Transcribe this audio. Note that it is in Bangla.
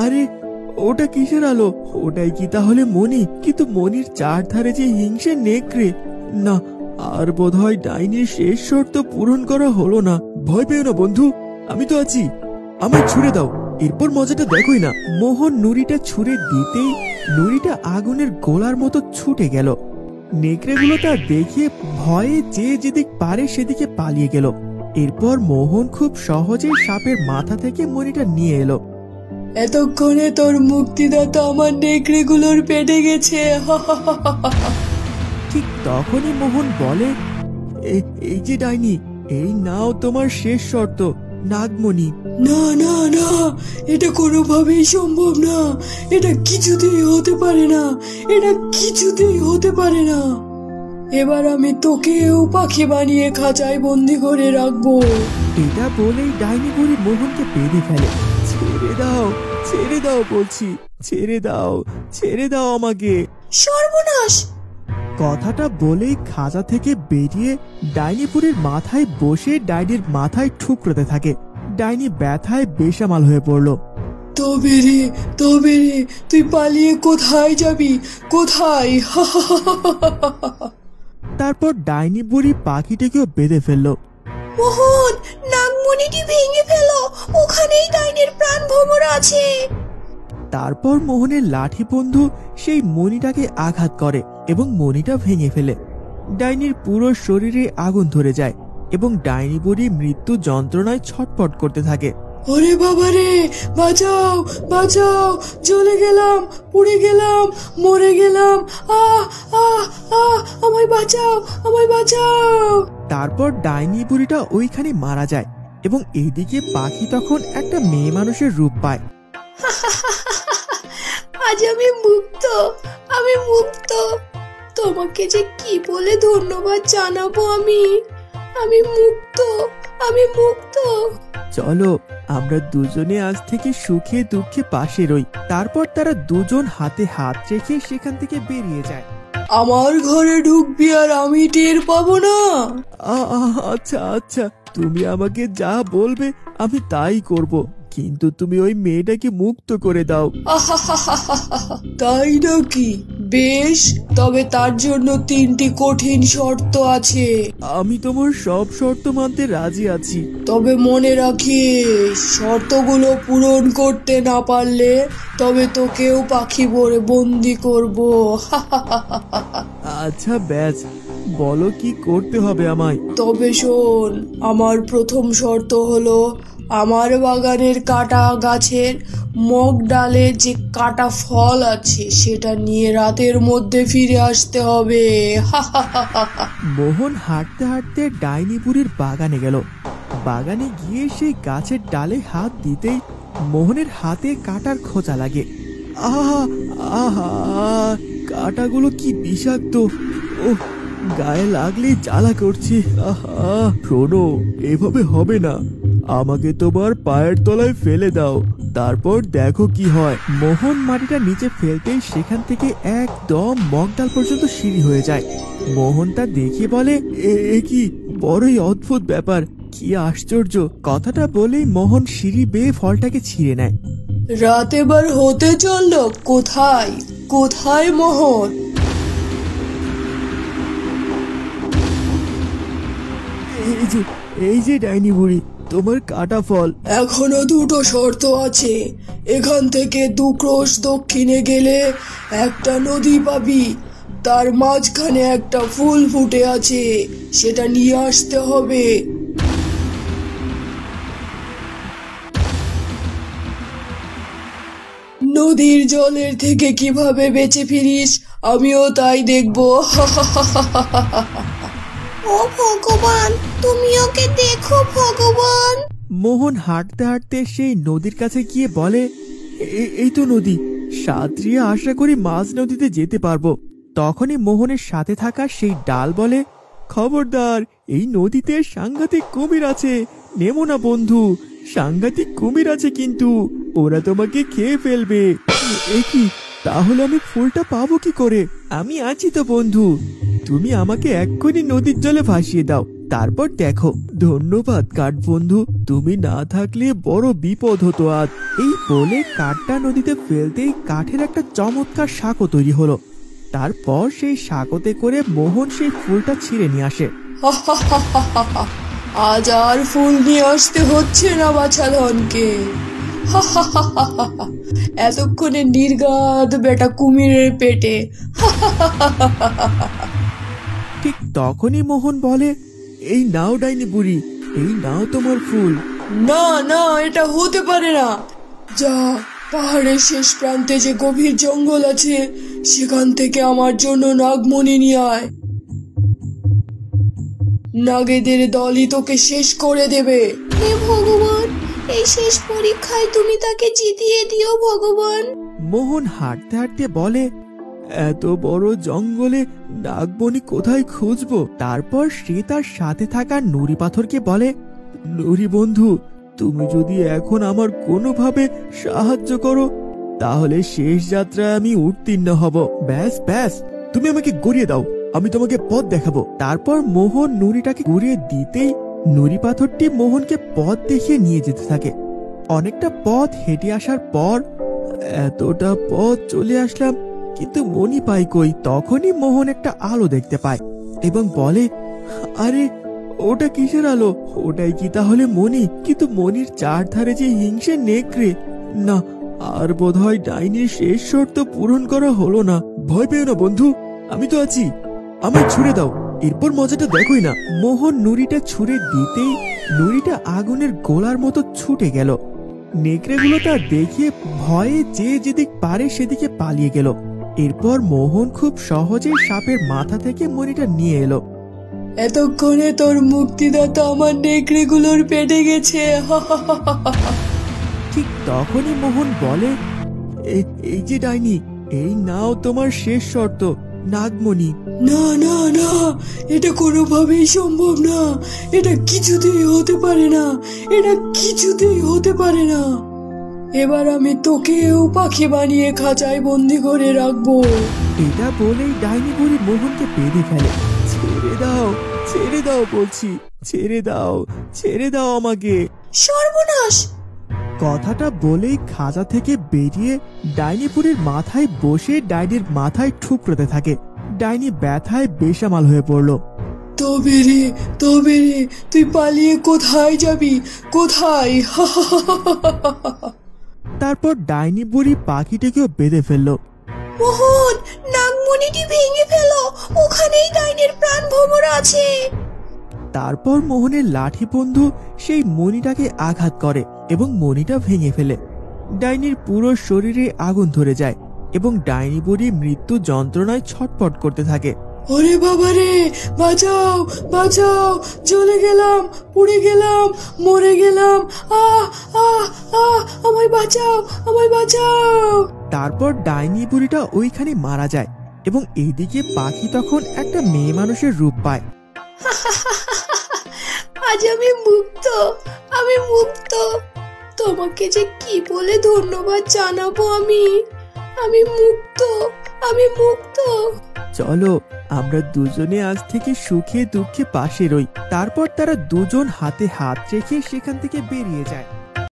আরে ওটা কিসের আলো? ওটাই কি তাহলে মণি? কিন্তু মণির চারধারে যে হিংসে নেকড়ে, না আর বোধহয় ডাইনির শেষ শর্ত পূরণ করা হলো না। ভয় পেও না বন্ধু, আমি তো আছি, আমায় ছুঁড়ে দাও, এরপর মজাটা দেখোই না। মোহন নুড়িটা ছুঁড়ে দিতেই নুড়িটা আগুনের গোলার মতো ছুটে গেল। নেকড়েগুলো তা দেখে ভয়ে যে যেদিক পারে সেদিকে পালিয়ে গেল। এরপর মোহন খুব সহজে সাপের মাথা থেকে মণিটা নিয়ে এলো। এতক্ষণে তোর মুক্তিদাতা আমার নেকড়েগুলোর পেটে গেছে। ঠিক তখনই মোহন বলে, এই যে ডাইনি, এই নাও তোমার শেষ শর্ত, নাগমণি। না না না, এটা কোনোভাবেই সম্ভব না, এটা কিছুতেই হতে পারে না, এটা কিছুতেই হতে পারে না। এবার আমি তোকেও পাখি বানিয়ে খাঁচায় বন্দি করে রাখবো। এটা বলেই ডাইনি বুড়ি মোহনকে বেঁধে ফেলে। ছেড়ে দাও বলছি, ছেড়ে দাও আমাকে। সর্বনাশ! কথাটা বলেই খাঁচা থেকে বেরিয়ে ডাইনি বুড়ির মাথায় বসে ডাইনির মাথায় ঠুকরোতে থাকে। ডাইনি ব্যথায় বেসামাল হয়ে পড়ল। তবে রে, তুই পালিয়ে কোথায় যাবি, কোথায়? তারপর ডাইনি বুড়ি পাখিটিকেও বেঁধে ফেললো। মোহন, নাগমণিটি ভেঙে ফেলো, ওখানেই ডাইনির প্রাণ ভোমরা আছে। তারপর মোহনের লাঠি বন্ধু সেই মণিটাকে আঘাত করে এবং মণিটা ভেঙে ফেলে। ডাইনির পুরো শরীরে আগুন ধরে যায় এবং ডাইনি বুড়ি মৃত্যু যন্ত্রণায় ছটফট করতে থাকে। ওরে বাবা রে, বাঁচাও বাঁচাও, জ্বলে গেলাম, পুড়ে গেলাম, মরে গেলাম, আহ আহ আহ, আমায় বাঁচাও, আমায় বাঁচাও। তারপর ডাইনি বুড়িটা ওইখানে মারা যায় এবং এইদিকে পাখি তখন একটা মেয়ে মানুষের রূপ পায়। আজ আমি মুক্ত, আমি মুক্ত। তোমাকে যে কি বলে ধন্যবাদ জানাবো। আমি মুক্ত, আমি মুক্ত। চলো আমরা দুজনে আজ থেকে সুখে দুঃখে পাশে রই। তারপর তারা দুজন হাতে হাত রেখে সেখান থেকে বেরিয়ে যায়। আমার ঘরে ঢুকবি আর আমি টের পাবো না? আচ্ছা, তুমি আমাকে যা বলবে আমি তাই করব, কিন্তু তুমি ওই মেয়েটাকে মুক্ত করে দাও। তাই নাকি? বেশ, তবে তার জন্য 3টি কঠিন শর্ত আছে। আমি তোমার সব শর্ত মানতে রাজি আছি। তবে মনে রাখিস, শর্তগুলো পূরণ করতে না পারলে তবে তোকেও পাখি ভরে বন্দি করব। আচ্ছা ব্যাস, বলো কি করতে হবে আমায়। তবে শোন, আমার প্রথম শর্ত হলো আমার বাগানের কাটা গাছের মগ ডালে যে কাটা ফল আছে সেটা নিয়ে রাতের মধ্যে ফিরে আসতে হবে। মোহন হাঁটতে হাঁটতে ডাইনি বুড়ির বাগানে গেল। বাগানে গিয়ে সেই গাছের ডালে হাত দিতেই মোহনের হাতে কাটার খোঁচা লাগে। আহা আহা, কাটাগুলো কি বিষাক্ত! ওহ, গায়ে লাগলেই জ্বালা করছে। আহা, শোনো, এভাবে হবে না, আমাকে তোমার পায়ের তলায় ফেলে দাও, তারপর দেখো কি হয়। মোহন মাটিটা নিচে ফেলতেই সেখান থেকে একদম মগডাল পর্যন্ত সিঁড়ি হয়ে যায়। মোহন তা দেখে বলে, এ কি বড়ই অদ্ভুত ব্যাপার, কি আশ্চর্য! কথাটা বলেই মোহন সিঁড়ি বেয়ে ফলটাকে ছিঁড়ে নেয়। রাত এবার হতে চললো, কোথায় কোথায় মোহন? এই যে ডাইনি বুড়ি, তোমার কাটা ফল। এখনো 2টো শর্ত আছে। এখান থেকে 2 ক্রোশ দক্ষিণে গেলে একটা নদী পাবি, তার মাঝখানে একটা ফুল ফুটে আছে, সেটা নিয়ে আসতে হবে। নদীর জলের থেকে কিভাবে বেঁচে ফিরিস আমিও তাই দেখবো। ও ভগবান, তুমি ওকে দেখো ভগবান। মোহন হাঁটতে হাঁটতে সেই নদীর কাছে গিয়ে বলে, এই তো নদী, সাঁতরিয়ে আশা করি মাঝ নদীতে যেতে পারবো। তখনই মোহনের সাথে থাকা সেই ডাল বলে, খবরদার, এই নদীতে সাংঘাতিক কুমির আছে, নেমো না বন্ধু, সাংঘাতিক কুমির আছে কিন্তু, ওরা তোমাকে খেয়ে ফেলবে। এ কি, তাহলে আমি ফুলটা পাবো কি করে? আমি আছি তো বন্ধু, তুমি আমাকে এক্ষুনি নদীর জলে ভাসিয়ে দাও, তারপর দেখো, ধন্যবাদ কাঠ বন্ধু, তুমি না থাকলে বড় বিপদ হতো আজ। এই বলে কাঠটা নদীতে ফেলতেই কাঠের একটা চমৎকার সাঁকো তৈরি হলো। তারপর সেই সাঁকোতে করে মোহন সেই ফুলটা ছিঁড়ে নিয়ে আসে। আজ আর ফুল নিয়ে আসতে হচ্ছে না বাছাধনকে। এতক্ষণে নির্ঘাত বেটা কুমিরের পেটে। ঠিক তখনই মোহন বলে, এই নাও ডাইনি বুড়ি, এই নাও তোমার ফুল। না না, এটা হতে পারে না। যা, পাহাড়ের শেষ প্রান্তে যে গভীর জঙ্গল আছে সেখান থেকে আমার জন্য নাগমণি নিয়ে আয়। নাগেদের দলই তোকে শেষ করে দেবে। হে ভগবান, এই শেষ পরীক্ষায় তুমি তাকে জিতিয়ে দিও ভগবান। মোহন হাঁটতে হাঁটতে বলে, এত বড় জঙ্গলে নাগমণি কোথায় খুঁজবো? তারপর সে তার সাথে থাকা নুড়ি পাথরকে বলে, নুড়ি বন্ধু, তুমি যদি এখন আমার কোনোভাবে সাহায্য করো তাহলে শেষ যাত্রায় আমি উত্তীর্ণ হব। ব্যাস ব্যাস, তুমি আমাকে গড়িয়ে দাও, আমি তোমাকে পথ দেখাবো। তারপর মোহন নুড়িটাকে গড়িয়ে দিতেই নুড়ি পাথরটি মোহনকে পথ দেখিয়ে নিয়ে যেতে থাকে। অনেকটা পথ হেঁটে আসার পর এতটা পথ চলে আসলাম, কিন্তু মণি পাই কই? তখনই মোহন একটা আলো দেখতে পায় এবং বলে, আরে ওটা কিসের আলো? ওটাই কি তাহলে মণি? কিন্তু মণির চারধারে যে হিংসে নেকড়ে, না, আর বোধহয় ডাইনির শেষ শর্ত পূরণ করা হলো না। ভয় পেও না বন্ধু, আমি তো আছি, আমায় ছুঁড়ে দাও, এরপর মজাটা দেখোই না। মোহন নুড়িটা ছুঁড়ে দিতেই নুড়িটা আগুনের গোলার মতো ছুটে গেল। নেকড়েগুলো তা দেখিয়ে ভয়ে যে যেদিক পারে সেদিকে পালিয়ে গেল। এরপর মোহন খুব সহজে সাপের মাথা থেকে মণিটা নিয়ে এলো। এতক্ষণে তোর মুক্তিদাতা আমার নেকড়েগুলোর পেটে গেছে। ঠিক তখনই মোহন বলে, এই যে ডাইনি, এই নাও তোমার শেষ শর্ত, নাগমণি। না না না, এটা কোনোভাবেই সম্ভব না। এটা কিছুতেই হতে পারে না, এটা কিছুতেই হতে পারে না। এবার আমি তোকেও পাখি বানিয়ে খাঁচায় বন্দি করে রাখবো। এটা বলেই ডাইনি বুড়ি মোহনকে বেঁধে ফেলে। ছেড়ে দাও, ছেড়ে দাও বলছি, ছেড়ে দাও, ছেড়ে দাও আমাকে। সর্বনাশ! কথাটা বলেই খাঁচা থেকে বেরিয়ে ডাইনি বুড়ির মাথায় বসে ডাইনির মাথায় ঠুকরোতে থাকে। ডাইনি ব্যথায় বেসামাল হয়ে পড়ল। তবে রে, তবে রে, তুই পালিয়ে কোথায় যাবি? কোথায়? তারপর ডাইনি বুড়ি পাখিটাকেও বেঁধে ফেললো। মোহন, নাগমণিটি ভেঙে ফেলো, ওখানেই ডাইনির প্রাণ ভোমরা আছে। তারপর মোহনের লাঠি বন্ধু সেই মণিটাকে আঘাত করে এবং মণিটা ভেঙে ফেলে। ডাইনির পুরো শরীরে আগুন ধরে যায় এবং ডাইনি বুড়ি মৃত্যু যন্ত্রণায় ছটফট করতে থাকে। ওরে বাবা রে, বাঁচাও বাঁচাও, জ্বলে গেলাম, পুড়ে গেলাম, মরে গেলাম, আহ আহ আহ, আমায় বাঁচাও, আমায় বাঁচাও। তারপর ডাইনি বুড়িটা ওইখানে মারা যায় এবং এইদিকে পাখি তখন একটা মেয়ে মানুষের রূপ পায়। আজ আমি মুক্ত, আমি মুক্ত। তোমাকে যে কি বলে ধন্যবাদ জানাবো আমি। আমি মুক্ত, আমি মুক্ত। চলো আমরা দুজনে আজ থেকে সুখে দুঃখে পাশে রই। তারপর তারা দুজন হাতে হাত রেখে সেখান থেকে বেরিয়ে যায়।